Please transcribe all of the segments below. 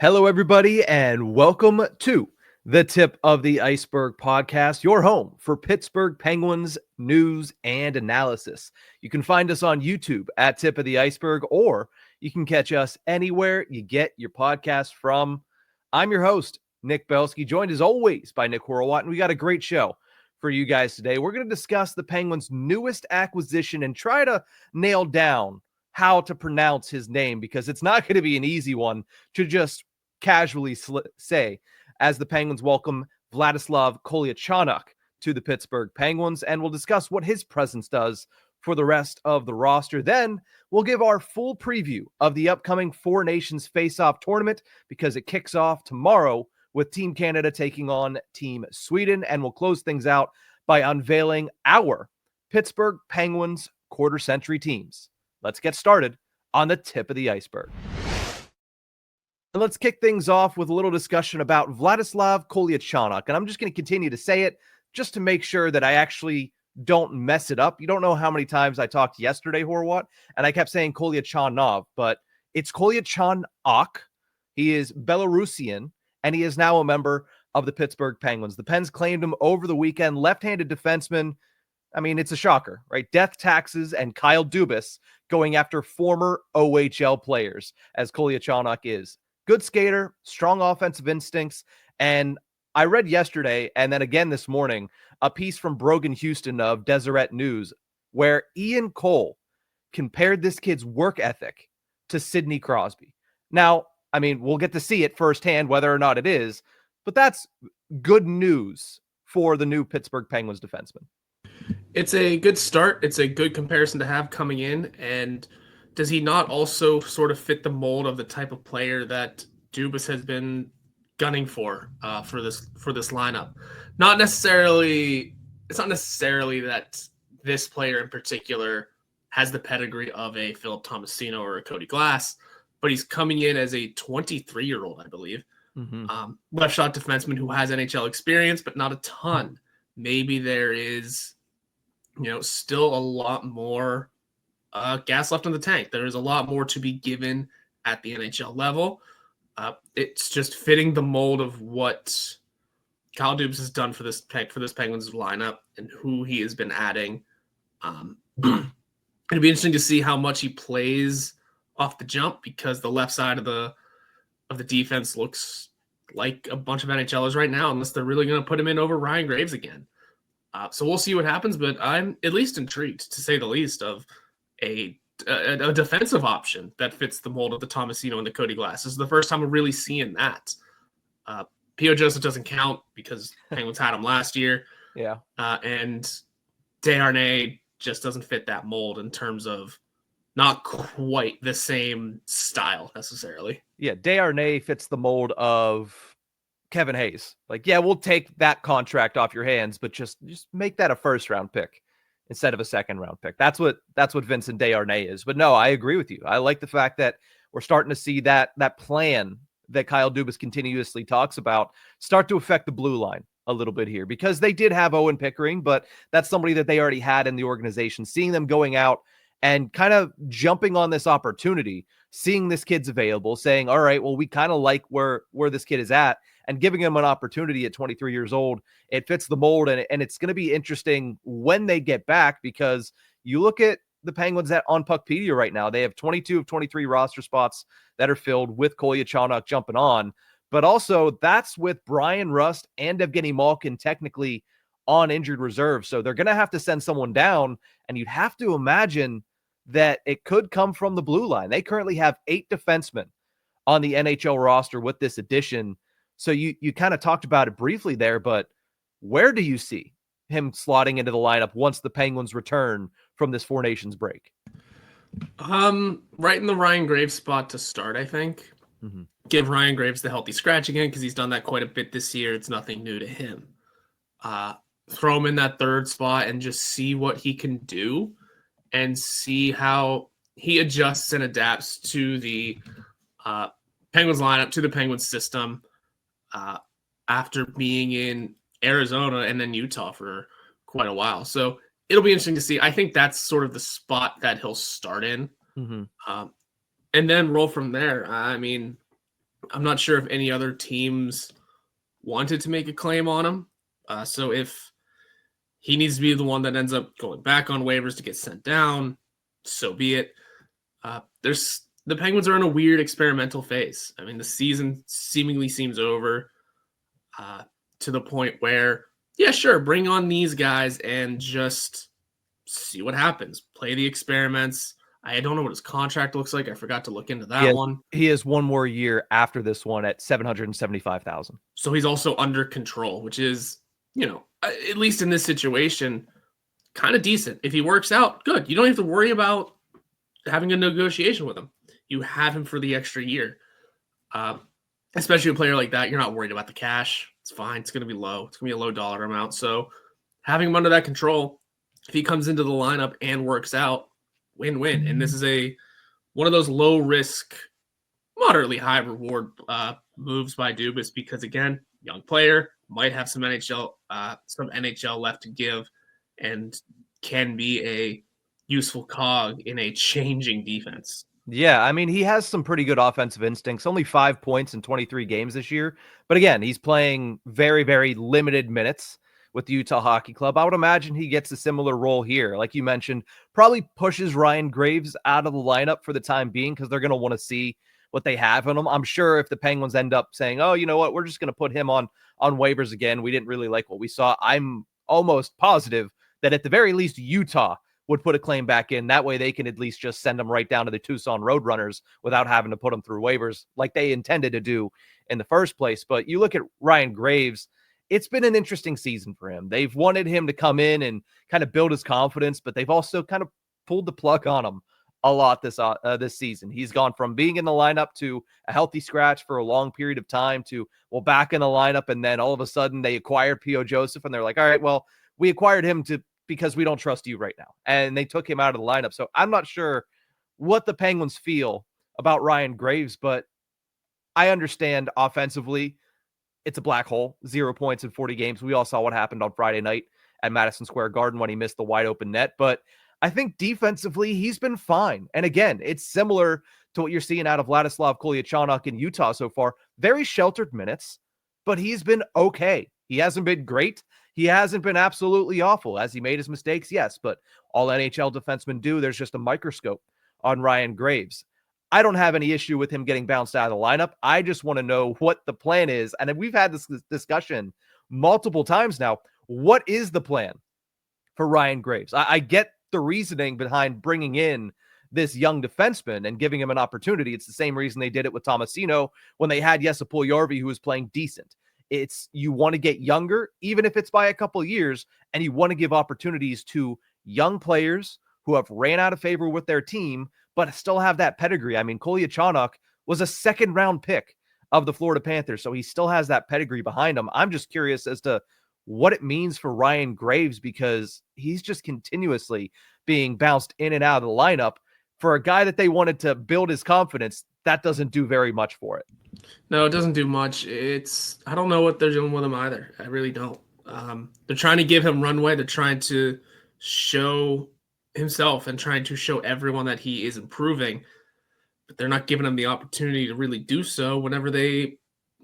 Hello, everybody, and welcome to the Tip of the Ice-Burgh podcast, your home for Pittsburgh Penguins news and analysis. You can find us on YouTube at Tip of the Ice-Burgh, or you can catch us anywhere you get your podcast from. I'm your host, Nick Belsky, joined as always by Nick Horowat, and we got a great show for you guys today. We're going to discuss the Penguins' newest acquisition and try to nail down how to pronounce his name, because it's not going to be an easy one to just casually say, as the Penguins welcome Vladislav Kolyachonok to the Pittsburgh Penguins, and we'll discuss what his presence does for the rest of the roster. Then we'll give our full preview of the upcoming Four Nations Face-Off tournament, because it kicks off tomorrow with Team Canada taking on Team Sweden, and we'll close things out by unveiling our Pittsburgh Penguins quarter-century teams. Let's get started on the Tip of the Ice-Burgh. And let's kick things off with a little discussion about Vladislav Kolyachonok. And I'm just going to continue to say it just to make sure that I actually don't mess it up. You don't know how many times I talked yesterday, Horwat, and I kept saying Kolyachonov, but it's Kolyachonok. He is Belarusian, and he is now a member of the Pittsburgh Penguins. The Pens claimed him over the weekend. Left-handed defenseman. I mean, it's a shocker, right? Death taxes and Kyle Dubas going after former OHL players, as Kolyachonok is. Good skater, strong offensive instincts. And I read yesterday, and then again this morning, a piece from Brogan Houston of Deseret News, where Ian Cole compared this kid's work ethic to Sidney Crosby. Now, I mean, we'll get to see it firsthand, whether or not it is, but that's good news for the new Pittsburgh Penguins defenseman. It's a good start. It's a good comparison to have coming in. And does he not also sort of fit the mold of the type of player that Dubas has been gunning for this lineup? It's not necessarily that this player in particular has the pedigree of a Philip Tomasino or a Cody Glass, but he's coming in as a 23-year-old, I believe, left shot defenseman who has NHL experience, but not a ton. Maybe there is, still a lot more gas left in the tank. There is a lot more to be given at the NHL level. It's just fitting the mold of what Kyle Dubas has done for this Penguins lineup and who he has been adding. It'll be interesting to see how much he plays off the jump, because the left side of the defense looks like a bunch of NHLers right now, unless they're really going to put him in over Ryan Graves again. So we'll see what happens, but I'm at least intrigued, to say the least, of a defensive option that fits the mold of the Tomasino and the Cody Glass. This is the first time we're really seeing that. P.O. Joseph doesn't count because Penguins had him last year. Yeah. And Desharnais just doesn't fit that mold in terms of not quite the same style necessarily. Yeah, Desharnais fits the mold of Kevin Hayes. Like, yeah, we'll take that contract off your hands, but just make that a first-round pick instead of a second-round pick. That's what Vincent Desharnais is. But no, I agree with you. I like the fact that we're starting to see that plan that Kyle Dubas continuously talks about start to affect the blue line a little bit here, because they did have Owen Pickering, but that's somebody that they already had in the organization. Seeing them going out and kind of jumping on this opportunity, seeing this kid's available, saying, all right, well, we kind of like where this kid is at, and giving him an opportunity at 23 years old. It fits the mold, and it's going to be interesting when they get back, because you look at the Penguins on Puckpedia right now, they have 22 of 23 roster spots that are filled with Kolyachonok jumping on, but also that's with Brian Rust and Evgeny Malkin technically on injured reserve. So they're going to have to send someone down, and you'd have to imagine that it could come from the blue line. They currently have 8 defensemen on the NHL roster with this addition. So you kind of talked about it briefly there, but where do you see him slotting into the lineup once the Penguins return from this Four Nations break? Right in the Ryan Graves spot to start, I think. Give Ryan Graves the healthy scratch again, because he's done that quite a bit this year. It's nothing new to him. Throw him in that third spot and just see what he can do, and see how he adjusts and adapts to the Penguins lineup, to the Penguins system, after being in Arizona and then Utah for quite a while. So it'll be interesting to see. I think that's sort of the spot that he'll start in, and then roll from there. I mean, I'm not sure if any other teams wanted to make a claim on him. So if he needs to be the one that ends up going back on waivers to get sent down, so be it. The Penguins are in a weird experimental phase. I mean, the season seemingly seems over to the point where, yeah, sure, bring on these guys and just see what happens. Play the experiments. I don't know what his contract looks like. I forgot to look into that one. He has one more year after this one at $775,000. So he's also under control, which is, at least in this situation, kind of decent. If he works out, good. You don't have to worry about having a negotiation with him. You have him for the extra year. Especially a player like that, you're not worried about the cash. It's fine. It's going to be low. It's going to be a low dollar amount. So having him under that control, if he comes into the lineup and works out, win-win. And this is one of those low risk, moderately high reward moves by Dubas because, again, young player, might have some NHL left to give and can be a useful cog in a changing defense. Yeah, I mean, he has some pretty good offensive instincts. Only 5 points in 23 games this year. But again, he's playing very, very limited minutes with the Utah Hockey Club. I would imagine he gets a similar role here. Like you mentioned, probably pushes Ryan Graves out of the lineup for the time being because they're going to want to see what they have in him. I'm sure if the Penguins end up saying, oh, you know what, we're just going to put him on waivers again. We didn't really like what we saw. I'm almost positive that at the very least, Utah would put a claim back in. That way they can at least just send them right down to the Tucson Roadrunners without having to put them through waivers like they intended to do in the first place. But you look at Ryan Graves, it's been an interesting season for him. They've wanted him to come in and kind of build his confidence, but they've also kind of pulled the plug on him a lot this season. He's gone from being in the lineup to a healthy scratch for a long period of time to, back in the lineup. And then all of a sudden they acquired P.O. Joseph and they're like, all right, well, we acquired him because we don't trust you right now. And they took him out of the lineup. So I'm not sure what the Penguins feel about Ryan Graves, but I understand offensively it's a black hole, 0 points in 40 games. We all saw what happened on Friday night at Madison Square Garden when he missed the wide open net. But I think defensively, he's been fine. And again, it's similar to what you're seeing out of Vladislav Kolyachonok in Utah so far. Very sheltered minutes, but he's been okay. He hasn't been great. He hasn't been absolutely awful. Has he made his mistakes? Yes, but all NHL defensemen do. There's just a microscope on Ryan Graves. I don't have any issue with him getting bounced out of the lineup. I just want to know what the plan is. And we've had this discussion multiple times now. What is the plan for Ryan Graves? I get the reasoning behind bringing in this young defenseman and giving him an opportunity. It's the same reason they did it with Tomasino when they had Jesse Puljujarvi, who was playing decent. It's you want to get younger, even if it's by a couple of years, and you want to give opportunities to young players who have ran out of favor with their team, but still have that pedigree. I mean, Kolyachonok was a second-round pick of the Florida Panthers, so he still has that pedigree behind him. I'm just curious as to what it means for Ryan Graves because he's just continuously being bounced in and out of the lineup. For a guy that they wanted to build his confidence, that doesn't do very much for it. No, it doesn't do much. I don't know what they're doing with him either. I really don't. They're trying to give him runway. They're trying to show himself and trying to show everyone that he is improving, but they're not giving him the opportunity to really do so whenever they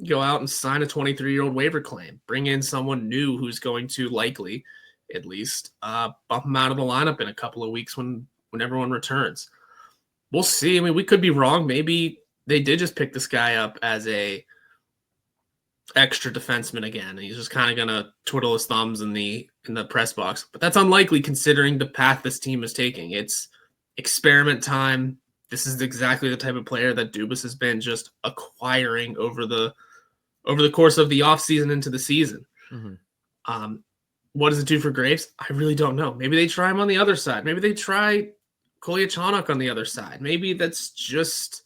go out and sign a 23-year-old waiver claim, bring in someone new who's going to likely, at least, bump him out of the lineup in a couple of weeks when everyone returns. We'll see. I mean, we could be wrong. Maybe they did just pick this guy up as a extra defenseman again, and he's just kind of going to twiddle his thumbs in the press box. But that's unlikely considering the path this team is taking. It's experiment time. This is exactly the type of player that Dubas has been just acquiring over the course of the offseason into the season. Mm-hmm. What does it do for Graves? I really don't know. Maybe they try him on the other side. Maybe they try Kolyachonok on the other side. Maybe that's just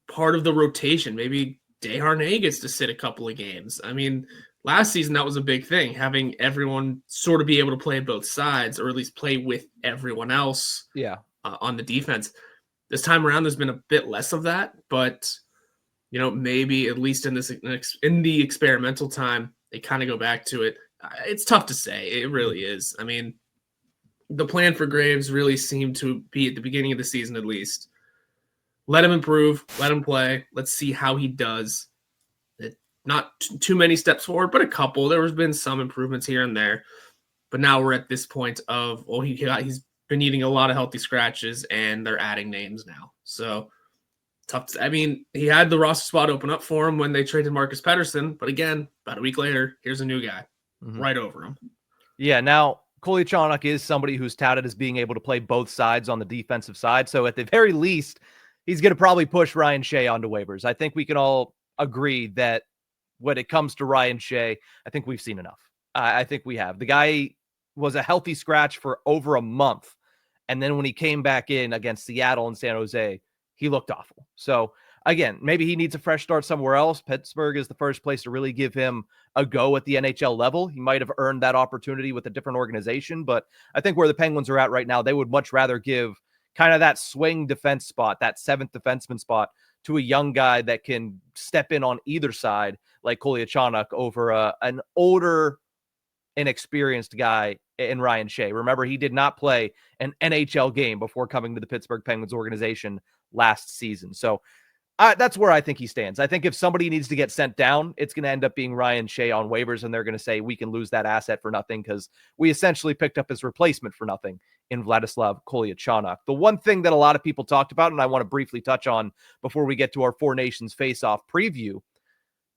part of the rotation. Maybe Desharnais gets to sit a couple of games. I mean, last season that was a big thing, having everyone sort of be able to play both sides or at least play with everyone else on the defense. This time around, there's been a bit less of that, but maybe at least in the experimental time, they kind of go back to it. It's tough to say. It really is. I mean, the plan for Graves really seemed to be at the beginning of the season, at least, let him improve, let him play. Let's see how he does. Not too many steps forward, but a couple. There has been some improvements here and there. But now we're at this point of, well, he's been eating a lot of healthy scratches, and they're adding names now. So tough. I mean, he had the roster spot open up for him when they traded Marcus Pettersson. But again, about a week later, here's a new guy right over him. Yeah, now Kolyachonok is somebody who's touted as being able to play both sides on the defensive side. So at the very least, he's going to probably push Ryan Shea onto waivers. I think we can all agree that when it comes to Ryan Shea, I think we've seen enough. I think we have. The guy was a healthy scratch for over a month. And then when he came back in against Seattle and San Jose, he looked awful. So again, maybe he needs a fresh start somewhere else. Pittsburgh is the first place to really give him a go at the NHL level. He might have earned that opportunity with a different organization, but I think where the Penguins are at right now, they would much rather give kind of that swing defense spot, that seventh defenseman spot, to a young guy that can step in on either side, like Kolyachonok, over an older, inexperienced guy in Ryan Shea. Remember, he did not play an NHL game before coming to the Pittsburgh Penguins organization last season. So that's where I think he stands. I think if somebody needs to get sent down, it's going to end up being Ryan Shea on waivers, and they're going to say we can lose that asset for nothing because we essentially picked up his replacement for nothing in Vladislav Kolyachonok. The one thing that a lot of people talked about, and I want to briefly touch on before we get to our Four Nations face-off preview,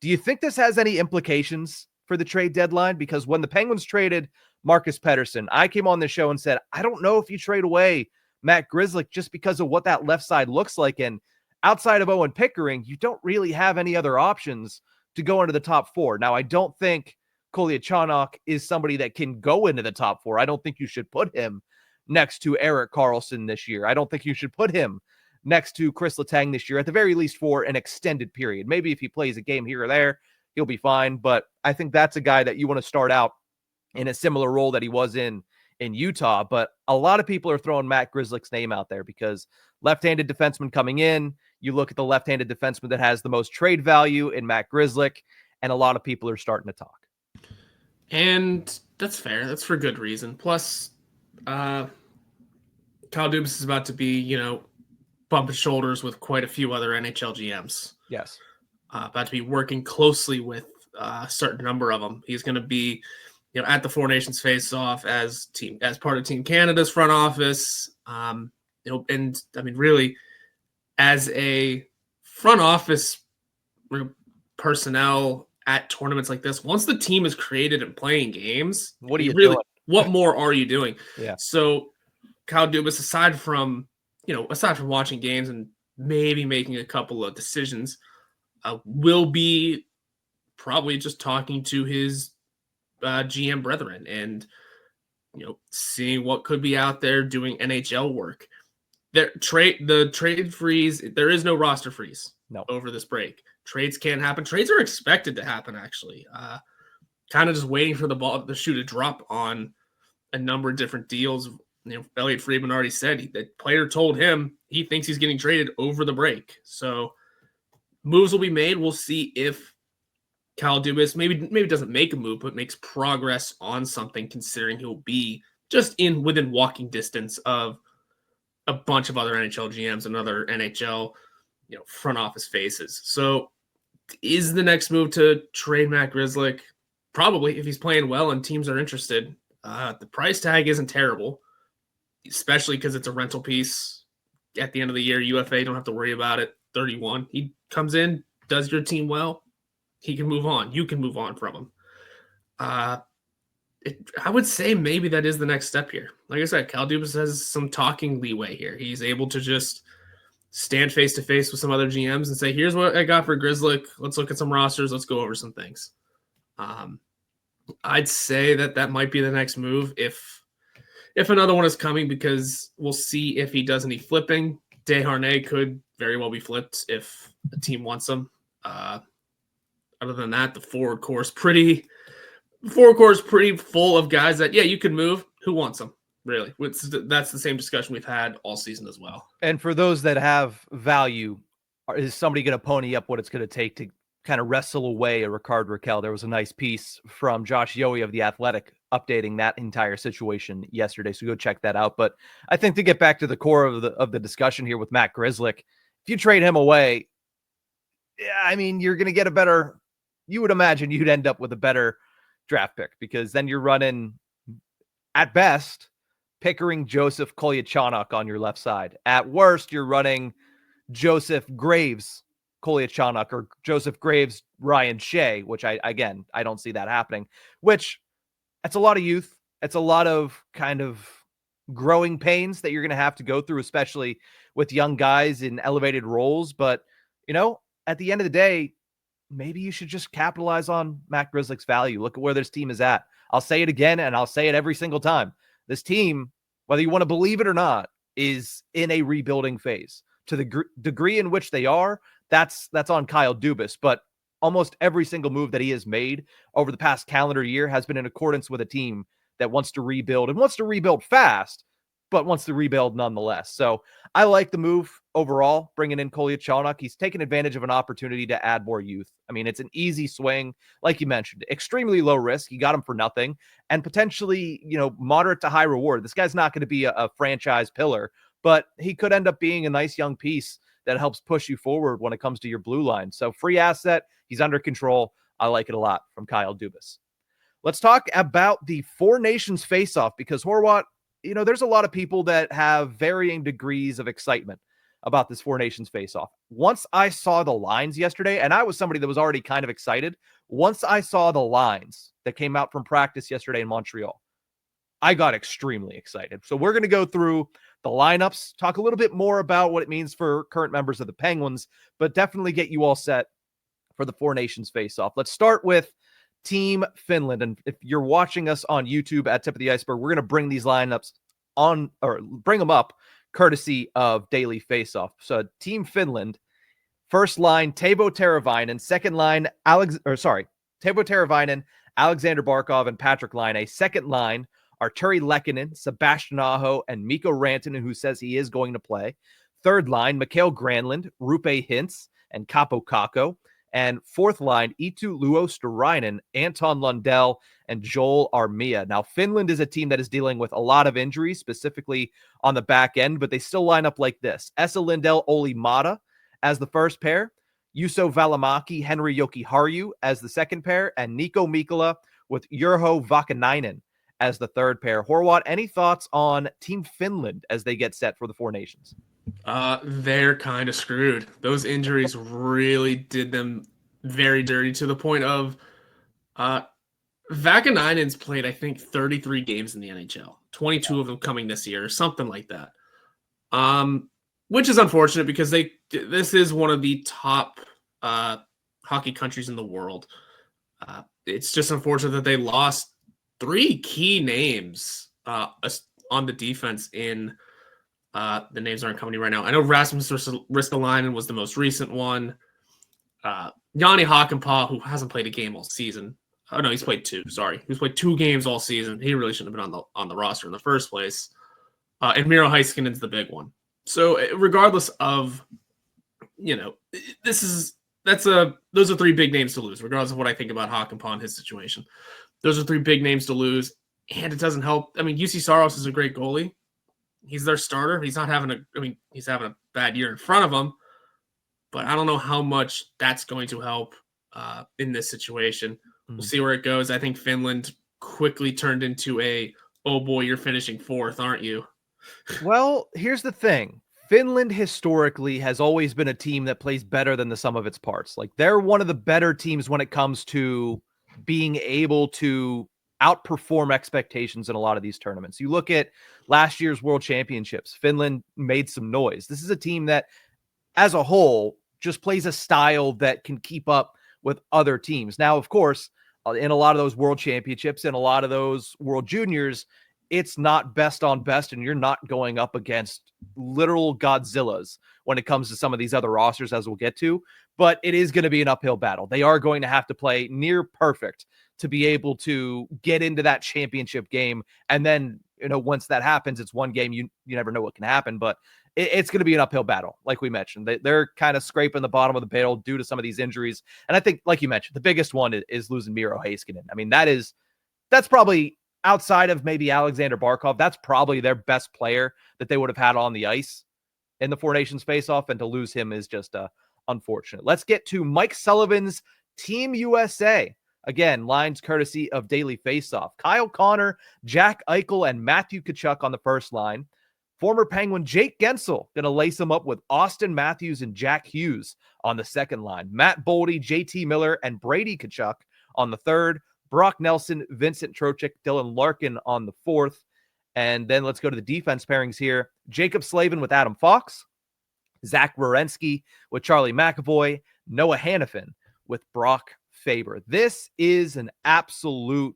do you think this has any implications for the trade deadline? Because when the Penguins traded Marcus Pettersson, I came on the show and said, I don't know if you trade away Matt Grzelcyk just because of what that left side looks like. And outside of Owen Pickering, you don't really have any other options to go into the top four. Now, I don't think Kolyachonok is somebody that can go into the top four. I don't think you should put him next to Erik Karlsson this year. I don't think you should put him next to Chris Letang this year, at the very least for an extended period. Maybe if he plays a game here or there, he'll be fine. But I think that's a guy that you want to start out in a similar role that he was in Utah. But a lot of people are throwing Matt Grzelcyk's name out there because left-handed defenseman coming in, you look at the left-handed defenseman that has the most trade value in Matt Grzelcyk, and a lot of people are starting to talk. And that's fair. That's for good reason. Plus, Kyle Dubas is about to be, bump his shoulders with quite a few other NHL GMs. Yes. About to be working closely with a certain number of them. He's going to be, at the Four Nations face-off as part of Team Canada's front office. And I mean, really, as a front office personnel at tournaments like this, once the team is created and playing games, what are you doing? What more are you doing? Yeah. So Kyle Dubas, aside from watching games and maybe making a couple of decisions, will be probably just talking to his GM brethren and seeing what could be out there, doing NHL work. The trade freeze, there is no roster freeze over this break. Trades can happen. Trades are expected to happen, actually. Kind of just waiting for the shoe to drop on a number of different deals. Elliot Friedman already said the player told him he thinks he's getting traded over the break. So moves will be made. We'll see if Kyle Dubas maybe doesn't make a move, but makes progress on something, considering he'll be just within walking distance of a bunch of other NHL GMs and other NHL, front office faces. So is the next move to trade Matt Grzelcyk? Probably, if he's playing well and teams are interested. The price tag isn't terrible, especially because it's a rental piece. At the end of the year, UFA, don't have to worry about it. 31. He comes in, does your team well, he can move on. You can move on from him. I would say maybe that is the next step here. Like I said, Kyle Dubas has some talking leeway here. He's able to just stand face-to-face with some other GMs and say, here's what I got for Grzelcyk. Let's look at some rosters. Let's go over some things. I'd say that might be the next move if another one is coming, because we'll see if he does any flipping. Desharnais could very well be flipped if a team wants him. Other than that, the forward core is pretty full of guys that, you could move. Who wants them, really? That's the same discussion we've had all season as well. And for those that have value, is somebody going to pony up what it's going to take to kind of wrestle away a Rickard Rakell? There was a nice piece from Josh Yohe of The Athletic updating that entire situation yesterday, so go check that out. But I think to get back to the core of the discussion here with Matt Grzelcyk, if if you trade him away, yeah, I mean, you're going to get you would imagine you'd end up with a better draft pick, because then you're running, at best, Pickering, Joseph, Kolyachonok on your left side. At worst, you're running Joseph Graves, Kolyachonok, or Joseph Graves, Ryan Shea, which I don't see that happening, which that's a lot of youth. It's a lot of kind of growing pains that you're going to have to go through, especially with young guys in elevated roles. But, at the end of the day, maybe you should just capitalize on Matt Grzelcyk's value. Look at where this team is at. I'll say it again, and I'll say it every single time. This team, whether you want to believe it or not, is in a rebuilding phase. To the degree in which they are, that's on Kyle Dubas. But almost every single move that he has made over the past calendar year has been in accordance with a team that wants to rebuild, and wants to rebuild fast, but wants to rebuild nonetheless. So I like the move overall, bringing in Kolyachonok. He's taken advantage of an opportunity to add more youth. I mean, it's an easy swing, like you mentioned, extremely low risk. You got him for nothing, and potentially, moderate to high reward. This guy's not going to be a franchise pillar, but he could end up being a nice young piece that helps push you forward when it comes to your blue line. So free asset, he's under control. I like it a lot from Kyle Dubas. Let's talk about the Four Nations face-off, because Horwat, there's a lot of people that have varying degrees of excitement about this Four Nations face-off. Once I saw the lines yesterday, and I was somebody that was already kind of excited, once I saw the lines that came out from practice yesterday in Montreal, I got extremely excited. So we're going to go through the lineups, talk a little bit more about what it means for current members of the Penguins, but definitely get you all set for the Four Nations face-off. Let's start with Team Finland. And if you're watching us on YouTube at Tip of the Ice-Burgh, we're going to bring these lineups bring them up courtesy of Daily Faceoff. So Team Finland, first line, Teuvo Teravainen. Second line, Teuvo Teravainen, Alexander Barkov, and Patrick Laine. Second line, Arturi Lehkonen, Sebastian Aho, and Mikko Rantanen, who says he is going to play. Third line, Mikael Granlund, Roope Hintz, and Kaapo Kakko. And fourth line, Eetu Luostarinen, Anton Lundell, and Joel Armia. Now, Finland is a team that is dealing with a lot of injuries, specifically on the back end, but they still line up like this. Esa Lindell, Olli Mata as the first pair, Juuso Välimäki, Henri Jokiharju as the second pair, and Nico Mikkola with Urho Vakanainen as the third pair. Horwat, any thoughts on Team Finland as they get set for the Four Nations? They're kind of screwed. Those injuries really did them very dirty, to the point of Vakanainen's played, I think, 33 games in the NHL, 22 of them coming this year, or something like that. Which is unfortunate, because this is one of the top hockey countries in the world. It's just unfortunate that they lost three key names on the defense in the names aren't coming to me right now. I know Rasmus Ristolainen was the most recent one. Jani Hakanpää, who hasn't played a game all season. Oh no, he's played two. Sorry, he's played 2 games all season. He really shouldn't have been on the roster in the first place. And Miro Heiskanen's the big one. So regardless of, those are 3 big names to lose. Regardless of what I think about Hakanpää and his situation, those are 3 big names to lose, and it doesn't help. I mean, UC Saros is a great goalie. He's their starter. He's having a bad year in front of him, but I don't know how much that's going to help in this situation. We'll see where it goes. I think Finland quickly turned into oh boy, you're finishing 4th, aren't you? Well, here's the thing. Finland historically has always been a team that plays better than the sum of its parts. Like, they're one of the better teams when it comes to being able to outperform expectations in a lot of these tournaments. You look at last year's World Championships, Finland made some noise. This is a team that, as a whole, just plays a style that can keep up with other teams. Now, of course, in a lot of those World Championships and a lot of those World Juniors, it's not best on best, and you're not going up against literal Godzillas when it comes to some of these other rosters, as we'll get to, but it is going to be an uphill battle. They are going to have to play near perfect to be able to get into that championship game. And then, once that happens, it's one game. You never know what can happen, but it's going to be an uphill battle. Like we mentioned, they're kind of scraping the bottom of the barrel due to some of these injuries. And I think, like you mentioned, the biggest one is losing Miro Heiskanen. I mean, that's probably, outside of maybe Alexander Barkov, that's probably their best player that they would have had on the ice. in the Four Nations faceoff, and to lose him is just unfortunate. Let's get to Mike Sullivan's Team USA. Again, lines courtesy of Daily Faceoff. Kyle Connor, Jack Eichel, and Matthew Tkachuk on the first line. Former Penguin Jake Gensel going to lace him up with Austin Matthews and Jack Hughes on the second line. Matt Boldy, JT Miller, and Brady Tkachuk on the third. Brock Nelson, Vincent Trocheck, Dylan Larkin on the fourth. And then let's go to the defense pairings here. Jacob Slavin with Adam Fox. Zach Werenski with Charlie McAvoy. Noah Hannafin with Brock Faber. This is an absolute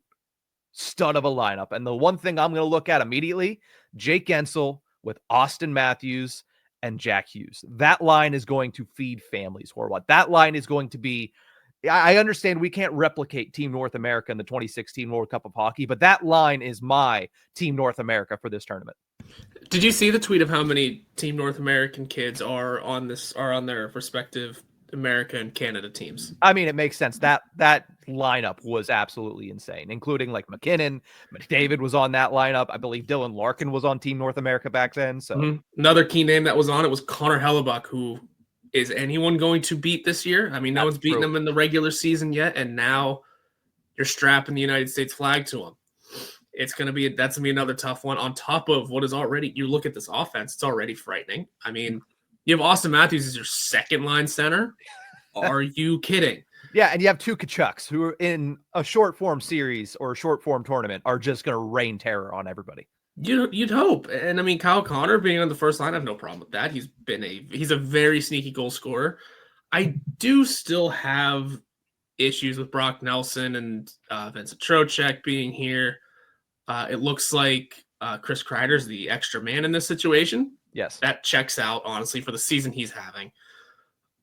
stud of a lineup. And the one thing I'm going to look at immediately, Jake Gensel with Austin Matthews and Jack Hughes. That line is going to feed families, Horwat. That line is going to be, I understand we can't replicate Team North America in the 2016 World Cup of Hockey, but that line is my Team North America for this tournament. Did you see the tweet of how many Team North American kids are on their respective America and Canada teams? I mean, it makes sense. That lineup was absolutely insane, including like McKinnon. McDavid was on that lineup. I believe Dylan Larkin was on Team North America back then. So Another key name that was on it was Connor Hellebuck, who is anyone going to beat this year? I mean, no one's beaten him in the regular season yet, and now you're strapping the United States flag to him. That's gonna be another tough one. On top of what is already, you look at this offense, it's already frightening. I mean, you have Austin Matthews as your second line center. Are you kidding? Yeah, and you have two Tkachuks who are in a short form series or a short form tournament are just going to rain terror on everybody. You'd hope. And I mean, Kyle Connor being on the first line, I have no problem with that. He's a very sneaky goal scorer. I do still have issues with Brock Nelson and Vincent Trocheck being here. It looks like Chris Kreider's the extra man in this situation. Yes. That checks out, honestly, for the season he's having.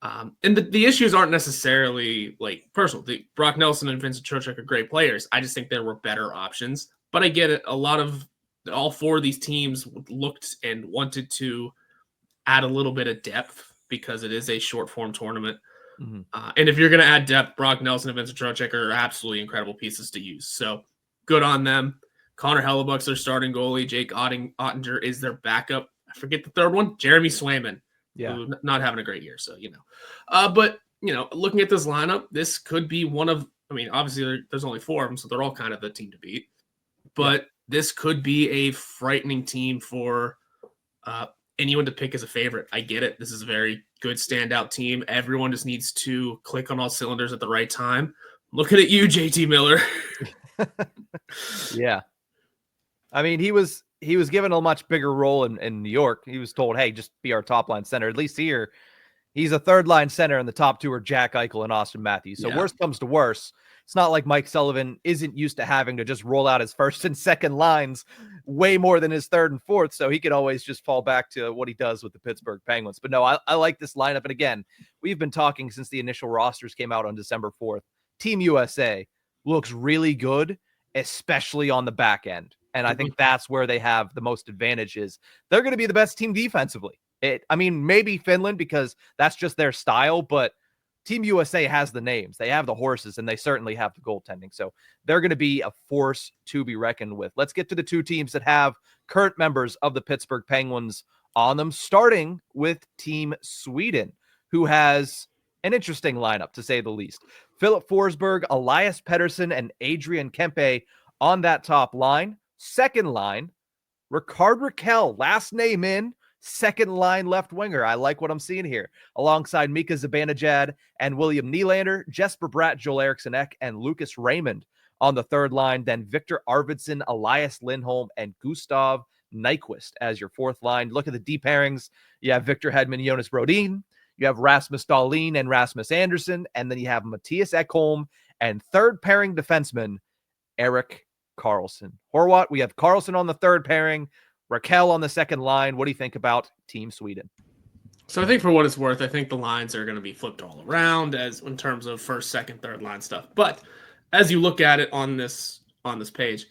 And the issues aren't necessarily like personal. Brock Nelson and Vincent Trocheck are great players. I just think there were better options. But I get it. All four of these teams looked and wanted to add a little bit of depth because it is a short form tournament. Mm-hmm. And if you're going to add depth, Brock Nelson and Vincent Trocheck are absolutely incredible pieces to use. So good on them. Connor Hellebuck's their starting goalie. Jake Ottinger is their backup. I forget the third one. Jeremy Swayman. Yeah. Who not having a great year. So, but looking at this lineup, this could be one of, I mean, obviously there's only four of them, so they're all kind of the team to beat, but this could be a frightening team for anyone to pick as a favorite. I get it. This is a very good standout team. Everyone just needs to click on all cylinders at the right time. Looking at you, JT Miller. Yeah. I mean, he was given a much bigger role in New York. He was told, hey, just be our top line center. At least here, he's a third line center, and the top two are Jack Eichel and Austin Matthews. So worst comes to worst, it's not like Mike Sullivan isn't used to having to just roll out his first and second lines way more than his third and fourth. So he could always just fall back to what he does with the Pittsburgh Penguins. But no, I like this lineup. And again, we've been talking since the initial rosters came out on December 4th. Team USA looks really good, especially on the back end. And I think that's where they have the most advantages. They're going to be the best team defensively. Maybe Finland because that's just their style, but Team USA has the names. They have the horses, and they certainly have the goaltending. So they're going to be a force to be reckoned with. Let's get to the two teams that have current members of the Pittsburgh Penguins on them, starting with Team Sweden, who has an interesting lineup, to say the least. Philip Forsberg, Elias Pettersson, and Adrian Kempe on that top line. Second line, Rickard Rakell, last name in, second line left winger. I like what I'm seeing here. Alongside Mika Zibanejad and William Nylander, Jesper Bratt, Joel Eriksson Ek, and Lucas Raymond on the third line. Then Victor Arvidsson, Elias Lindholm, and Gustav Nyquist as your fourth line. Look at the deep pairings. You have Victor Hedman, Jonas Brodin. You have Rasmus Dahlin and Rasmus Andersson. And then you have Matthias Ekholm and third pairing defenseman, Erik Karlsson. Horwat, we have Karlsson on the third pairing, Rakell on the second line. What do you think about Team Sweden? So I think for what it's worth, I think the lines are going to be flipped all around as in terms of first, second, third line stuff. But as you look at it on this page,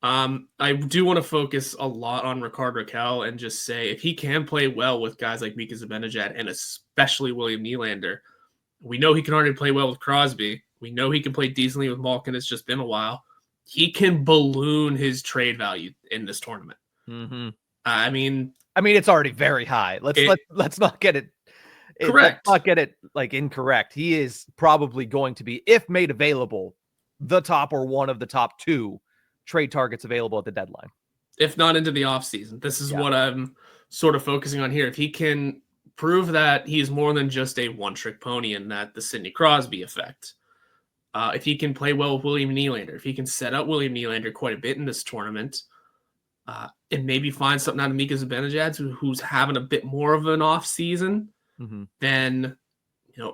I do want to focus a lot on Rickard Rakell and just say if he can play well with guys like Mika Zibanejad and especially William Nylander, we know he can already play well with Crosby. We know he can play decently with Malkin. It's just been a while. He can balloon his trade value in this tournament. Mm-hmm. I mean, I mean, it's already very high. Let's not get it. Let's Correct. not get it like incorrect. He is probably going to be, if made available, the top or one of the top 2 trade targets available at the deadline. If not into the offseason. This is Yeah. what I'm sort of focusing on here. If he can prove that he's more than just a one-trick pony and that the Sidney Crosby effect, if he can play well with William Nylander, if he can set up William Nylander quite a bit in this tournament, and maybe find something out of Mika Zibanejad who's having a bit more of an off season, then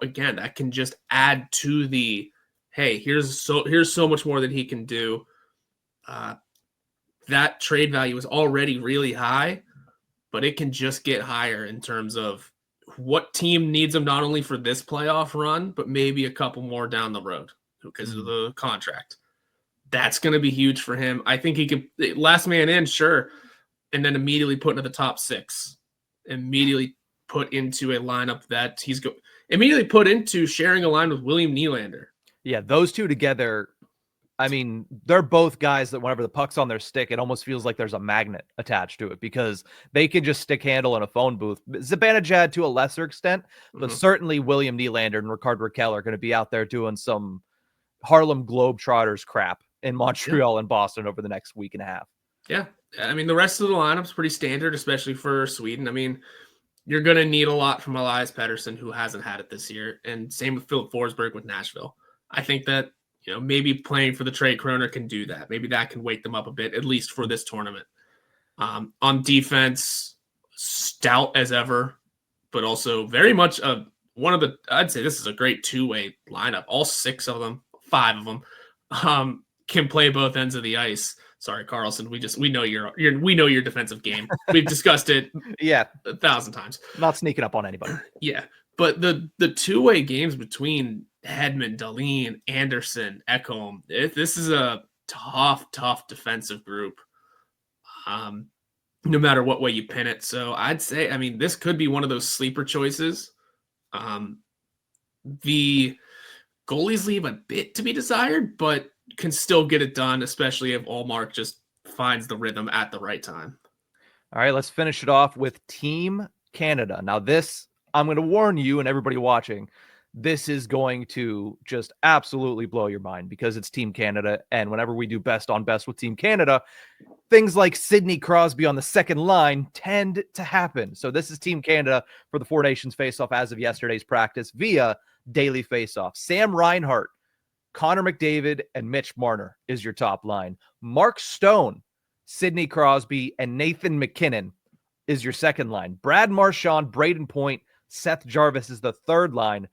again that can just add to the here's so much more that he can do. That trade value is already really high, but it can just get higher in terms of what team needs him not only for this playoff run, but maybe a couple more down the road because of the contract. That's going to be huge for him. I think he could last man in, sure, and then immediately put into the top 6. Immediately put into a lineup that immediately put into sharing a line with William Nylander. Yeah, those two together, I mean, they're both guys that whenever the puck's on their stick, it almost feels like there's a magnet attached to it because they can just stick handle in a phone booth. Zibanejad to a lesser extent, but certainly William Nylander and Rickard Rakell are going to be out there doing some Harlem Globetrotters crap in Montreal and Boston over the next week and a half. Yeah. I mean, the rest of the lineup's pretty standard, especially for Sweden. I mean, you're going to need a lot from Elias Pettersson, who hasn't had it this year, and same with Philip Forsberg with Nashville. I think that, maybe playing for the trade Kroner can do that. Maybe that can wake them up a bit, at least for this tournament. On defense, stout as ever, but also very much I'd say this is a great two-way lineup. All 6 of them, 5 of them, can play both ends of the ice. Sorry, Karlsson. We know your defensive game. We've discussed it 1,000 times. Not sneaking up on anybody. Yeah. But the two-way games between Hedman, Dahlin, Anderson, Ekholm, this is a tough defensive group, no matter what way you pin it. So I'd say, I mean, this could be one of those sleeper choices. The goalies leave a bit to be desired, but can still get it done, especially if Ullmark just finds the rhythm at the right time. All right, let's finish it off with Team Canada. Now this, I'm going to warn you and everybody watching, this is going to just absolutely blow your mind because it's Team Canada. And whenever we do best on best with Team Canada, things like Sidney Crosby on the second line tend to happen. So this is Team Canada for the Four Nations faceoff as of yesterday's practice via daily faceoff. Sam Reinhart, Connor McDavid, and Mitch Marner is your top line. Mark Stone, Sidney Crosby, and Nathan McKinnon is your second line. Brad Marchand, Braden Point, Seth Jarvis is the third line.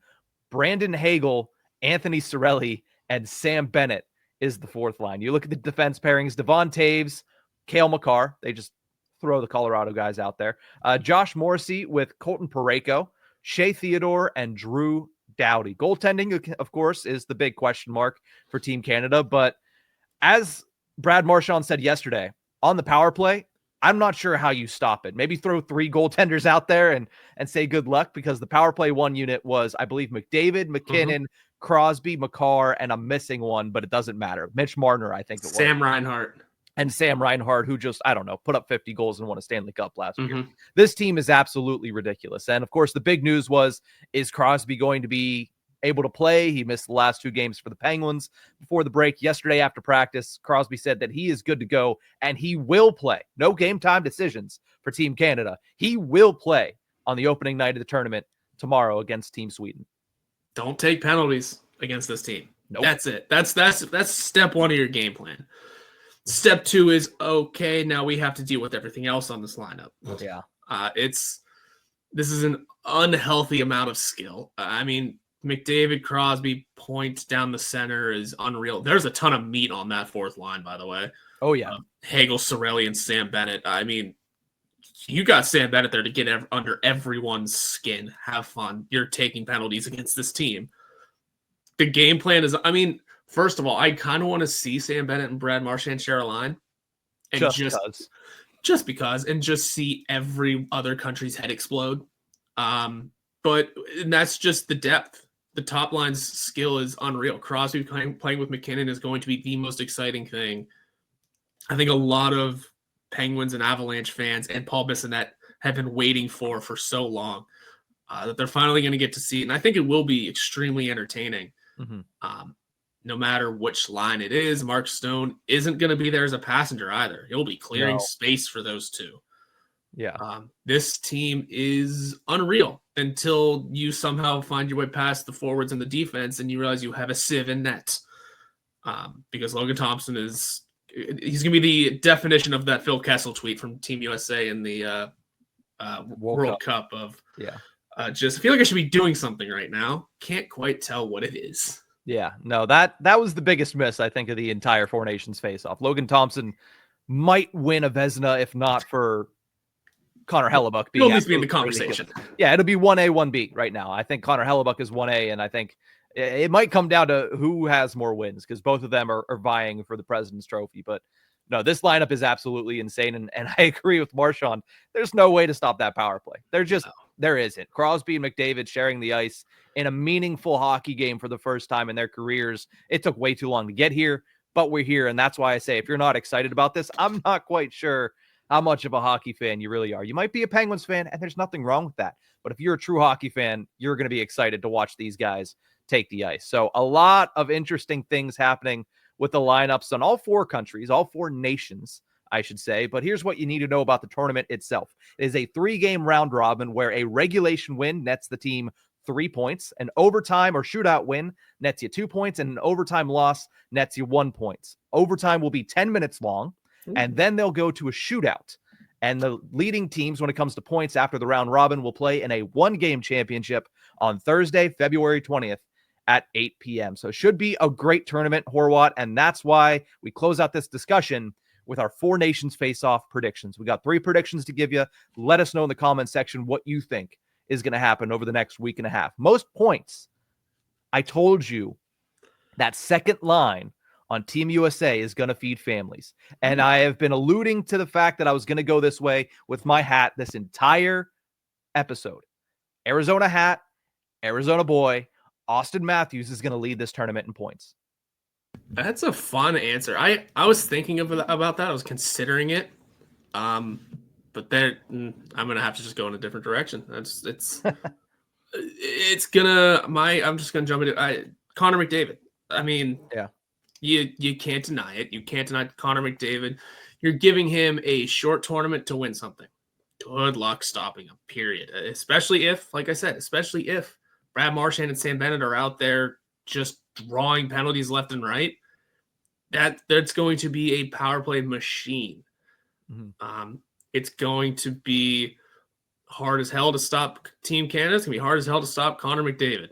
Brandon Hagel, Anthony Cirelli, and Sam Bennett is the fourth line. You look at the defense pairings, Devon Taves, Cale Makar. They just throw the Colorado guys out there. Josh Morrissey with Colton Parayko, Shea Theodore, and Drew Doughty. Goaltending, of course, is the big question mark for Team Canada. But as Brad Marchand said yesterday, on the power play, I'm not sure how you stop it. Maybe throw 3 goaltenders out there and say good luck, because the power play 1 unit was, I believe, McDavid, McKinnon, Crosby, Makar, and I'm missing one, but it doesn't matter. Mitch Marner, I think it was. Sam Reinhart. And Sam Reinhart, who just, I don't know, put up 50 goals and won a Stanley Cup last year. This team is absolutely ridiculous. And of course, the big news was, is Crosby going to be able to play? He missed the last 2 games for the Penguins before the break. Yesterday after practice, Crosby said that he is good to go and he will play. No game time decisions for Team Canada. He will play on the opening night of the tournament tomorrow against Team Sweden. Don't take penalties against this team. Nope. That's it. That's step 1 of your game plan. Step 2 is, okay, now we have to deal with everything else on this lineup. Yeah. This is an unhealthy amount of skill. I mean, McDavid, Crosby, Point down the center is unreal. There's a ton of meat on that fourth line, by the way. Oh, yeah. Hagel, Cirelli, and Sam Bennett. I mean, you got Sam Bennett there to get under everyone's skin. Have fun. You're taking penalties against this team. The game plan is, I mean, first of all, I kind of want to see Sam Bennett and Brad Marchand share a line. And just because, and just see every other country's head explode. But that's just the depth. The top line's skill is unreal. Crosby playing with McKinnon is going to be the most exciting thing. I think a lot of Penguins and Avalanche fans and Paul Bissonnette have been waiting for so long, that they're finally going to get to see. And I think it will be extremely entertaining. No matter which line it is, Mark Stone isn't going to be there as a passenger either. He'll be clearing space for those two. Yeah. This team is unreal until you somehow find your way past the forwards and the defense and you realize you have a sieve in net. Because Logan Thompson he's going to be the definition of that Phil Kessel tweet from Team USA in the World Cup of just I feel like I should be doing something right now. Can't quite tell what it is. Yeah, no, that was the biggest miss, I think, of the entire Four Nations face-off. Logan Thompson might win a Vezina if not for Connor Hellebuck being He'll at least be in the conversation. Yeah, it'll be 1A, 1B right now. I think Connor Hellebuck is 1A, and I think it might come down to who has more wins because both of them are vying for the President's Trophy. But no, this lineup is absolutely insane, and I agree with Marchand. There's no way to stop that power play. There isn't. Crosby and McDavid sharing the ice in a meaningful hockey game for the first time in their careers. It took way too long to get here, but we're here, and that's why I say if you're not excited about this, I'm not quite sure how much of a hockey fan you really are. You might be a Penguins fan, and there's nothing wrong with that. But if you're a true hockey fan, you're going to be excited to watch these guys take the ice. So a lot of interesting things happening with the lineups on all four countries, all four nations, I should say. But here's what you need to know about the tournament itself. It is a 3-game round robin where a regulation win nets the team 3 points, an overtime or shootout win nets you 2 points, and an overtime loss nets you 1 point. Overtime will be 10 minutes long, and then they'll go to a shootout. And the leading teams, when it comes to points after the round robin, will play in a 1-game championship on Thursday, February 20th at 8 p.m. So it should be a great tournament, Horwat, and that's why we close out this discussion with our Four Nations face-off predictions. We got 3 predictions to give you. Let us know in the comment section what you think is going to happen over the next week and a half. Most points, I told you that second line on Team USA is going to feed families. And I have been alluding to the fact that I was going to go this way with my hat this entire episode. Arizona hat, Arizona boy, Austin Matthews is going to lead this tournament in points. That's a fun answer. I was thinking about that. I was considering it. But then I'm going to have to just go in a different direction. It's I'm just going to jump into Connor McDavid. I mean, yeah. You can't deny it. You can't deny Connor McDavid. You're giving him a short tournament to win something. Good luck stopping him, period. Especially if, like I said, Brad Marchand and Sam Bennett are out there just drawing penalties left and right. That's going to be a power play machine. It's going to be hard as hell to stop Team Canada. It's going to be hard as hell to stop Connor McDavid.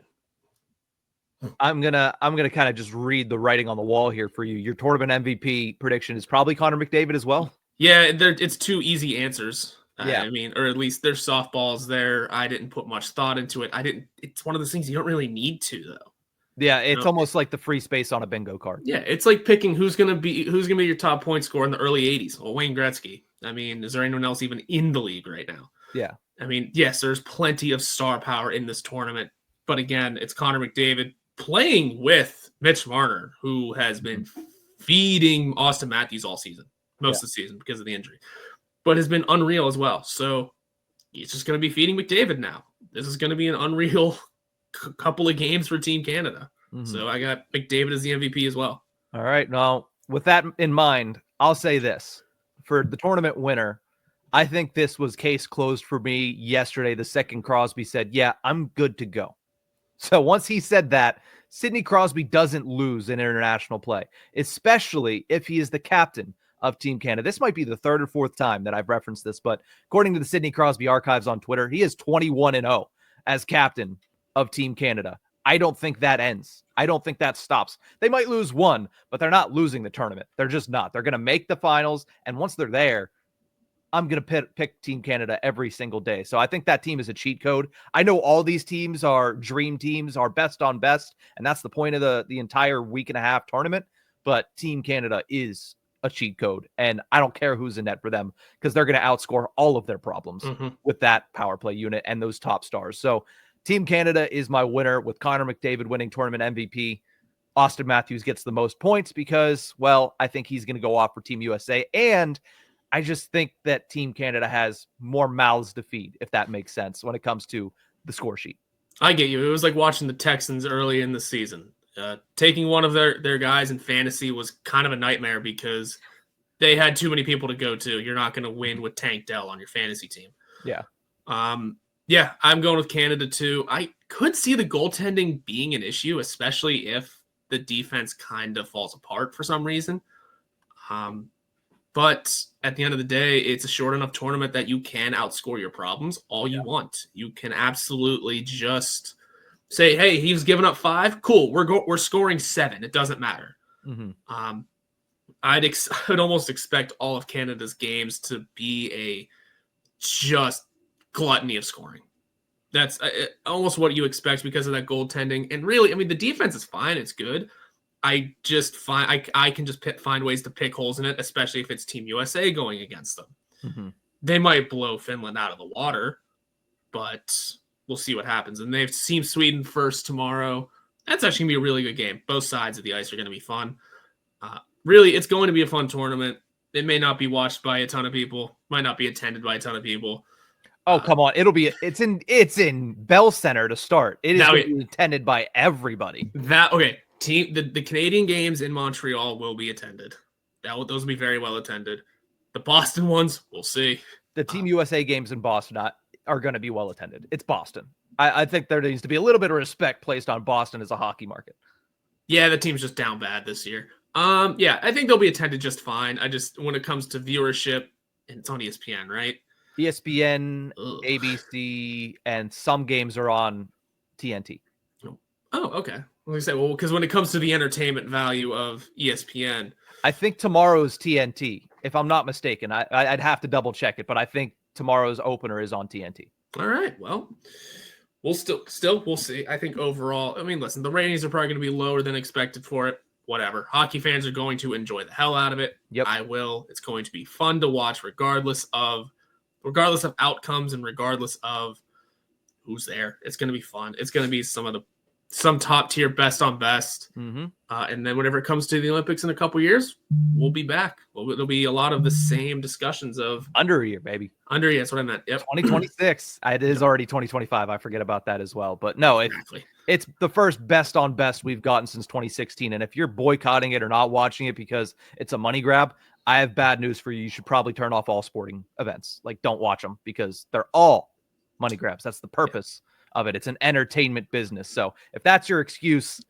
I'm gonna kind of just read the writing on the wall here for you. Your tournament MVP prediction is probably Connor McDavid as well. Yeah, it's 2 easy answers. Yeah, I mean, or at least there's softballs there. I didn't put much thought into it. It's one of those things you don't really need to, though. Yeah, it's almost like the free space on a bingo card. Yeah, it's like picking who's gonna be your top point scorer in the early '80s. Well, Wayne Gretzky. I mean, is there anyone else even in the league right now? Yeah. I mean, yes, there's plenty of star power in this tournament, but again, it's Connor McDavid playing with Mitch Marner, who has been feeding Austin Matthews all season, most of the season because of the injury, but has been unreal as well. So he's just going to be feeding McDavid now. This is going to be an unreal couple of games for Team Canada. So I got McDavid as the MVP as well. All right. Now, with that in mind, I'll say this. For the tournament winner, I think this was case closed for me yesterday. The second Crosby said, yeah, I'm good to go. So once he said that, Sidney Crosby doesn't lose in international play, especially if he is the captain of Team Canada. This might be the 3rd or 4th time that I've referenced this, but according to the Sidney Crosby archives on Twitter, he is 21-0 as captain of Team Canada. I don't think that ends. I don't think that stops. They might lose 1, but they're not losing the tournament. They're just not. They're going to make the finals, and once they're there, I'm going to pick Team Canada every single day. So I think that team is a cheat code. I know all these teams are dream teams, are best on best, and that's the point of the entire week and a half tournament, but Team Canada is a cheat code, and I don't care who's in net for them because they're going to outscore all of their problems with that power play unit and those top stars. So Team Canada is my winner with Connor McDavid winning tournament MVP. Austin Matthews gets the most points because, well, I think he's going to go off for Team USA, and I just think that Team Canada has more mouths to feed, if that makes sense, when it comes to the score sheet. I get you. It was like watching the Texans early in the season. Taking one of their guys in fantasy was kind of a nightmare because they had too many people to go to. You're not going to win with Tank Dell on your fantasy team. Yeah. Yeah, I'm going with Canada too. I could see the goaltending being an issue, especially if the defense kind of falls apart for some reason. But at the end of the day, it's a short enough tournament that you can outscore your problems all you want. You can absolutely just say, hey, he's given up 5. Cool. We're scoring 7. It doesn't matter. Mm-hmm. I'd almost expect all of Canada's games to be a just gluttony of scoring. That's almost what you expect because of that goaltending. And really, I mean, the defense is fine. It's good. I just find I can just find ways to pick holes in it, especially if it's Team USA going against them. Mm-hmm. They might blow Finland out of the water, but we'll see what happens. And they've seen Sweden first tomorrow. That's actually going to be a really good game. Both sides of the ice are going to be fun. Really, it's going to be a fun tournament. It may not be watched by a ton of people, might not be attended by a ton of people. Oh, come on. It's in Bell Center to start. It is going to be attended by everybody. The Canadian games in Montreal will be attended. Those will be very well attended. The Boston ones, we'll see. The Team USA games in Boston are going to be well attended. It's Boston. I think there needs to be a little bit of respect placed on Boston as a hockey market. Yeah, the team's just down bad this year. Yeah, I think they'll be attended just fine. When it comes to viewership, and it's on ESPN, right? ESPN, ABC, and some games are on TNT. Oh, okay. Like I said, well, because when it comes to the entertainment value of ESPN, I think tomorrow's TNT, if I'm not mistaken. I'd have to double check it, but I think tomorrow's opener is on TNT. All right. Well, we'll we'll see. I think overall, I mean, listen, the ratings are probably going to be lower than expected for it. Whatever. Hockey fans are going to enjoy the hell out of it. Yep. I will. It's going to be fun to watch regardless of outcomes and regardless of who's there. It's going to be fun. It's going to be some top tier best on best. Mm-hmm. And then whenever it comes to the Olympics in a couple years, we'll be back. It'll be a lot of the same discussions of under a year, baby. Under a year, that's what I meant. Yep. 2026. It is already 2025. I forget about that as well. But no, exactly. It's the first best on best we've gotten since 2016. And if you're boycotting it or not watching it because it's a money grab, I have bad news for you. You should probably turn off all sporting events. Like, don't watch them because they're all money grabs. That's the purpose of it. It's an entertainment business. So if that's your excuse,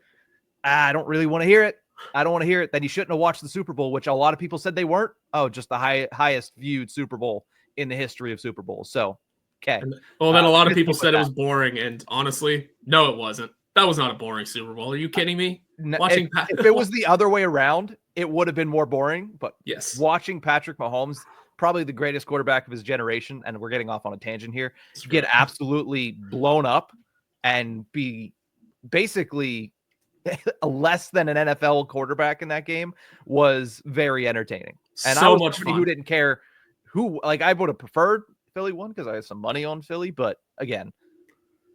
I don't really want to hear it. I don't want to hear it. Then you shouldn't have watched the Super Bowl, which a lot of people said they weren't. Oh, just the highest viewed Super Bowl in the history of Super Bowls. So, okay. Well, then a lot of people said it was boring. And honestly, no, it wasn't. That was not a boring Super Bowl. Are you kidding me? If it was the other way around, it would have been more boring. But yes, watching Patrick Mahomes, probably the greatest quarterback of his generation, and we're getting off on a tangent here, get absolutely blown up and be basically less than an NFL quarterback in that game was very entertaining. And I was much somebody fun. who didn't care who, like, I would have preferred Philly won because I had some money on Philly, but again,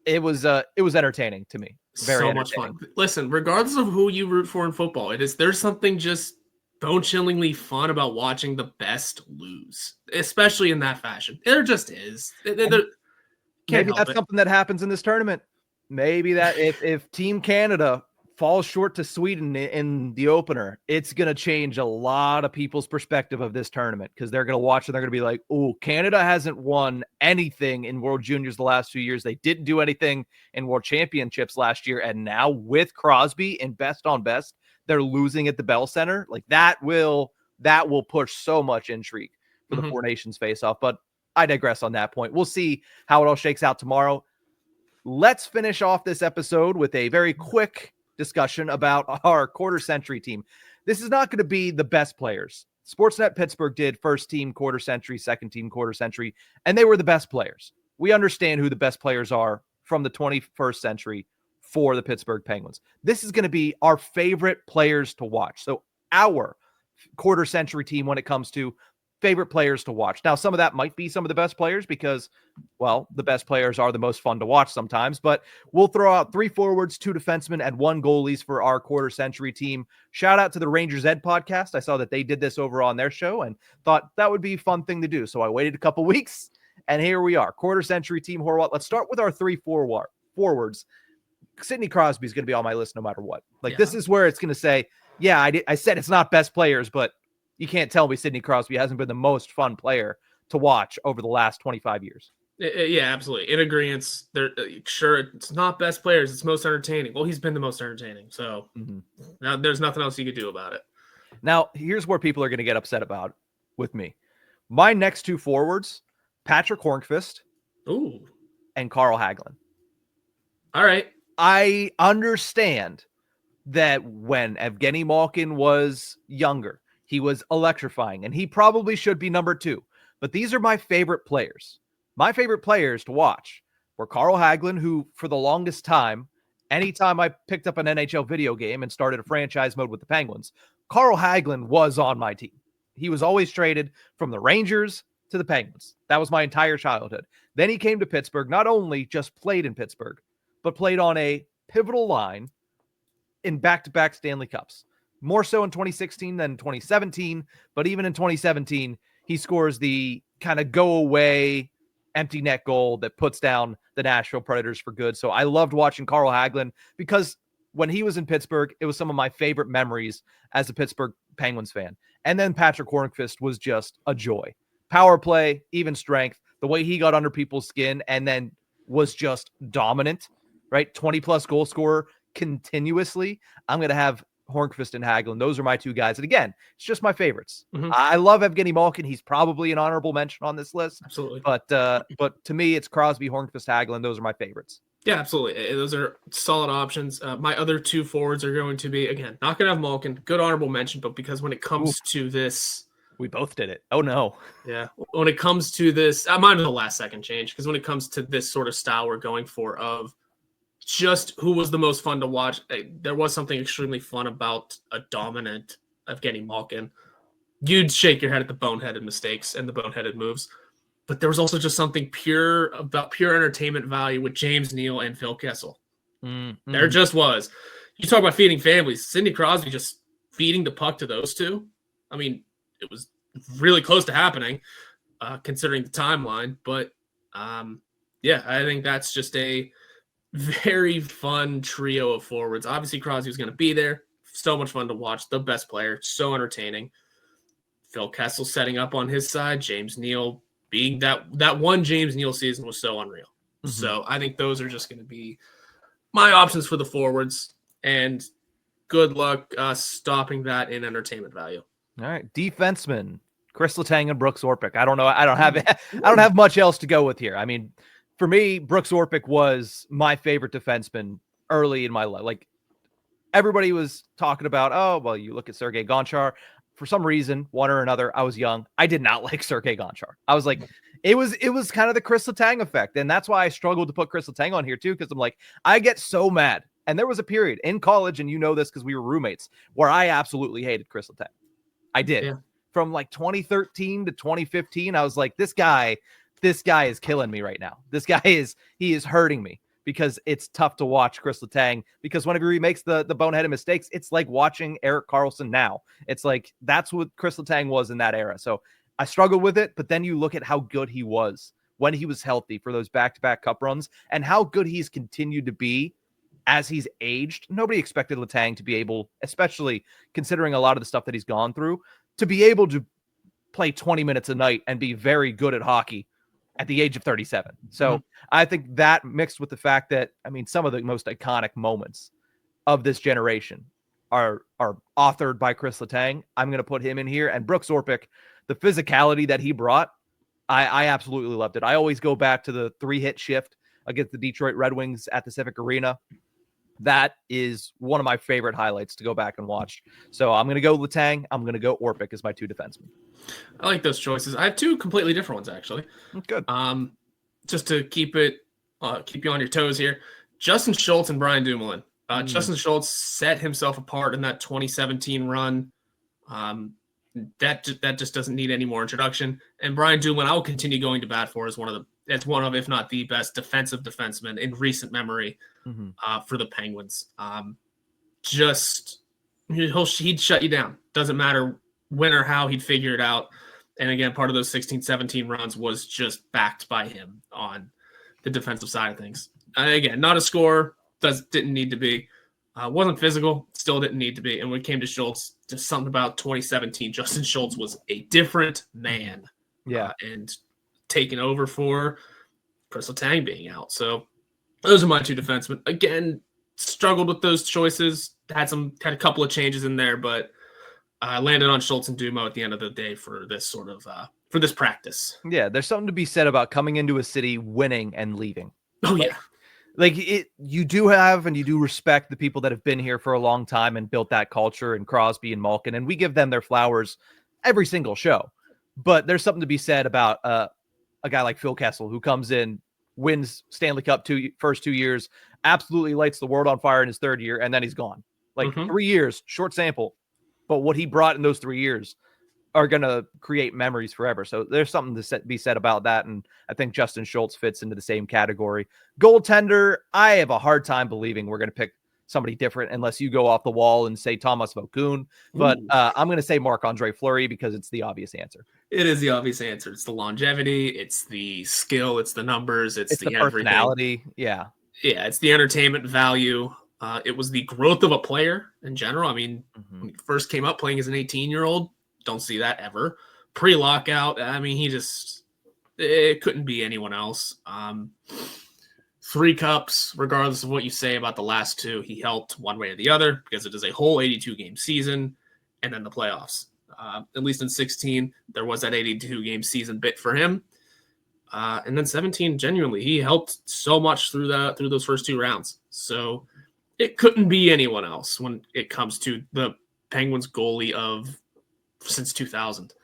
it was entertaining to me. Very much fun. Listen, regardless of who you root for in football, there's something just bone-chillingly fun about watching the best lose, especially in that fashion. There just is. Maybe that's something that happens in this tournament. Maybe that if Team Canada falls short to Sweden in the opener, it's going to change a lot of people's perspective of this tournament because they're going to watch and they're going to be like, oh, Canada hasn't won anything in World Juniors the last 2 years. They didn't do anything in World Championships last year. And now with Crosby in best on best, they're losing at the Bell Center. Like that will push so much intrigue for the Four Nations face-off. But I digress on that point. We'll see how it all shakes out tomorrow. Let's finish off this episode with a very quick discussion about our quarter century team. This is not going to be the best players. Sportsnet Pittsburgh did first team quarter century, second team quarter century, and they were the best players. We understand who the best players are from the 21st century for the Pittsburgh Penguins. This is going to be our favorite players to watch. So our quarter century team when it comes to favorite players to watch. Now, some of that might be some of the best players because, well, the best players are the most fun to watch sometimes, but we'll throw out 3 forwards, 2 defensemen, and 1 goalies for our quarter century team. Shout out to the Rangers Ed podcast. I saw that they did this over on their show and thought that would be a fun thing to do. So I waited a couple weeks, and here we are, quarter century team Horwat. Let's start with our 3 forwards. Sidney Crosby is going to be on my list no matter what. This is where it's going to say, yeah, I said it's not best players, but you can't tell me Sidney Crosby hasn't been the most fun player to watch over the last 25 years. Yeah, absolutely. In agreement. Sure, it's not best players. It's most entertaining. Well, he's been the most entertaining. So now there's nothing else you could do about it. Now, here's where people are going to get upset about with me. My next 2 forwards, Patrick Hornqvist and Carl Hagelin. All right. I understand that when Evgeny Malkin was younger, he was electrifying, and he probably should be number 2. But these are my favorite players. My favorite players to watch were Carl Hagelin, who for the longest time, anytime I picked up an NHL video game and started a franchise mode with the Penguins, Carl Hagelin was on my team. He was always traded from the Rangers to the Penguins. That was my entire childhood. Then he came to Pittsburgh, not only just played in Pittsburgh, but played on a pivotal line in back-to-back Stanley Cups. More so in 2016 than 2017, but even in 2017, he scores the kind of go-away empty net goal that puts down the Nashville Predators for good. So I loved watching Carl Hagelin because when he was in Pittsburgh, it was some of my favorite memories as a Pittsburgh Penguins fan. And then Patrick Hornqvist was just a joy. Power play, even strength, the way he got under people's skin and then was just dominant, right? 20-plus goal scorer continuously. I'm going to have Hornqvist and Hagelin. Those are my 2 guys. And again, it's just my favorites. I love Evgeny Malkin. He's probably an honorable mention on this list. Absolutely. But to me, it's Crosby, Hornqvist, Hagelin. Those are my favorites. Yeah, absolutely. Those are solid options. My other 2 forwards are going to be, again, not going to have Malkin. Good honorable mention, but because when it comes to this... We both did it. Oh, no. Yeah. When it comes to this... mine was the last second change, because when it comes to this sort of style we're going for of just who was the most fun to watch. There was something extremely fun about a dominant Evgeny Malkin. You'd shake your head at the boneheaded mistakes and the boneheaded moves, but there was also just something pure entertainment value with James Neal and Phil Kessel. There just was. You talk about feeding families. Sidney Crosby just feeding the puck to those 2. I mean, it was really close to happening, considering the timeline. But yeah, I think that's just a very fun trio of forwards. Obviously, Crosby was going to be there. So much fun to watch. The best player. So entertaining. Phil Kessel setting up on his side. James Neal being that one James Neal season was so unreal. So I think those are just going to be my options for the forwards. And good luck stopping that in entertainment value. All right. Defenseman, Chris Letang and Brooks Orpik. I don't know. I don't have much else to go with here. I mean, for me, Brooks Orpik was my favorite defenseman early in my life. Like, everybody was talking about, oh, well, you look at Sergei Gonchar. For some reason, one or another, I was young. I did not like Sergei Gonchar. I was like, it was kind of the Chris Letang effect. And that's why I struggled to put Chris Letang on here too, because I'm like, I get so mad. And there was a period in college, and you know this because we were roommates, where I absolutely hated Chris Letang. I did. Yeah. From like 2013 to 2015, I was like, this guy is killing me right now. He is hurting me because it's tough to watch Chris Letang, because whenever he makes the boneheaded mistakes, it's like watching Erik Karlsson now. It's like, that's what Chris Letang was in that era. So I struggled with it, but then you look at how good he was when he was healthy for those back-to-back cup runs and how good he's continued to be as he's aged. Nobody expected Letang to be able, especially considering a lot of the stuff that he's gone through, to be able to play 20 minutes a night and be very good at hockey at the age of 37. So I think that, mixed with the fact that, I mean, some of the most iconic moments of this generation are authored by Chris Letang. I'm going to put him in here. And Brooks Orpik, the physicality that he brought, I absolutely loved it. I always go back to the 3-hit shift against the Detroit Red Wings at the Civic Arena. That is one of my favorite highlights to go back and watch. So I'm going to go Letang. I'm going to go Orpik as my 2 defensemen. I like those choices. I have 2 completely different ones, actually. Good. Just to keep you on your toes here. Justin Schultz and Brian Dumoulin. Justin Schultz set himself apart in that 2017 run. that just doesn't need any more introduction. And Brian Dumoulin, I will continue going to bat for as one of, if not the best defensive defensemen in recent memory for the Penguins. He'd shut you down. Doesn't matter when or how, he'd figure it out. And again, part of those 16-17 runs was just backed by him on the defensive side of things. Again, not a scorer, didn't need to be. Wasn't physical, still didn't need to be. And when it came to Schultz, just something about 2017, Justin Schultz was a different man. Yeah. And taking over for Chris Letang being out. So those are my two defensemen. Again, struggled with those choices. Had a couple of changes in there, but I landed on Schultz and Dumo at the end of the day for this sort of for this practice. Yeah, there's something to be said about coming into a city, winning, and leaving. Oh, yeah. You do have and you do respect the people that have been here for a long time and built that culture, and Crosby and Malkin, and we give them their flowers every single show. But there's something to be said about a guy like Phil Kessel, who comes in, wins Stanley Cup first 2 years, absolutely lights the world on fire in his third year, and then he's gone. 3 years, short sample. But what he brought in those 3 years are going to create memories forever. So there's something to be said about that. And I think Justin Schultz fits into the same category. Goaltender, I have a hard time believing we're going to pick somebody different unless you go off the wall and say Thomas Vokoun. But I'm going to say Marc-Andre Fleury because it's the obvious answer. It is the obvious answer. It's the longevity. It's the skill. It's the numbers. It's the personality. Yeah. Yeah. It's the entertainment value. It was the growth of a player in general. I mean, when he first came up playing as an 18-year-old, don't see that ever. Pre-lockout, I mean, it couldn't be anyone else. 3 cups, regardless of what you say about the last 2, he helped one way or the other because it is a whole 82-game season and then the playoffs. At least in 16, there was that 82-game season bit for him. And then 17, genuinely, he helped so much through those first 2 rounds. So it couldn't be anyone else when it comes to the Penguins goalie since 2000.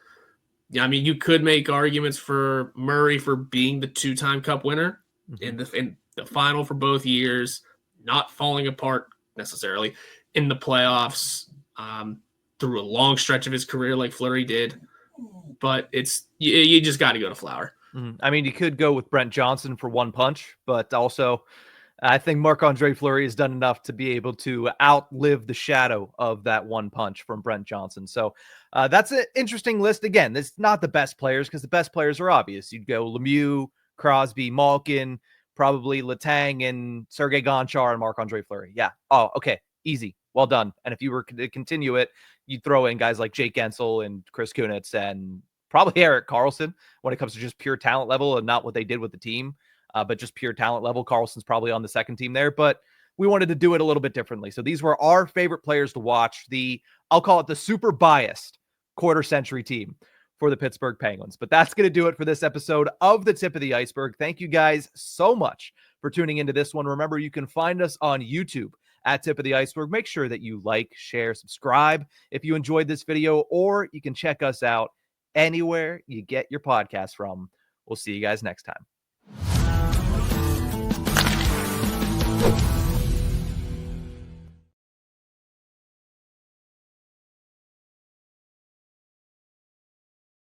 Yeah, I mean, you could make arguments for Murray for being the 2-time Cup winner in the final for both years, not falling apart necessarily in the playoffs through a long stretch of his career like Fleury did. But you just got to go to Flower. I mean, you could go with Brent Johnson for one punch, but also I think Marc-Andre Fleury has done enough to be able to outlive the shadow of that one punch from Brent Johnson. So that's an interesting list. Again, it's not the best players because the best players are obvious. You'd go Lemieux, Crosby, Malkin, probably Letang, and Sergei Gonchar and Marc-Andre Fleury. Yeah. Oh, okay. Easy. Well done. And if you were to continue it, you'd throw in guys like Jake Gensel and Chris Kunitz and probably Erik Karlsson when it comes to just pure talent level and not what they did with the team. But just pure talent level. Karlsson's probably on the second team there, but we wanted to do it a little bit differently. So these were our favorite players to watch. I'll call it the super biased quarter century team for the Pittsburgh Penguins. But that's going to do it for this episode of the Tip of the Ice-Burgh. Thank you guys so much for tuning into this one. Remember, you can find us on YouTube at Tip of the Ice-Burgh. Make sure that you like, share, subscribe if you enjoyed this video, or you can check us out anywhere you get your podcast from. We'll see you guys next time.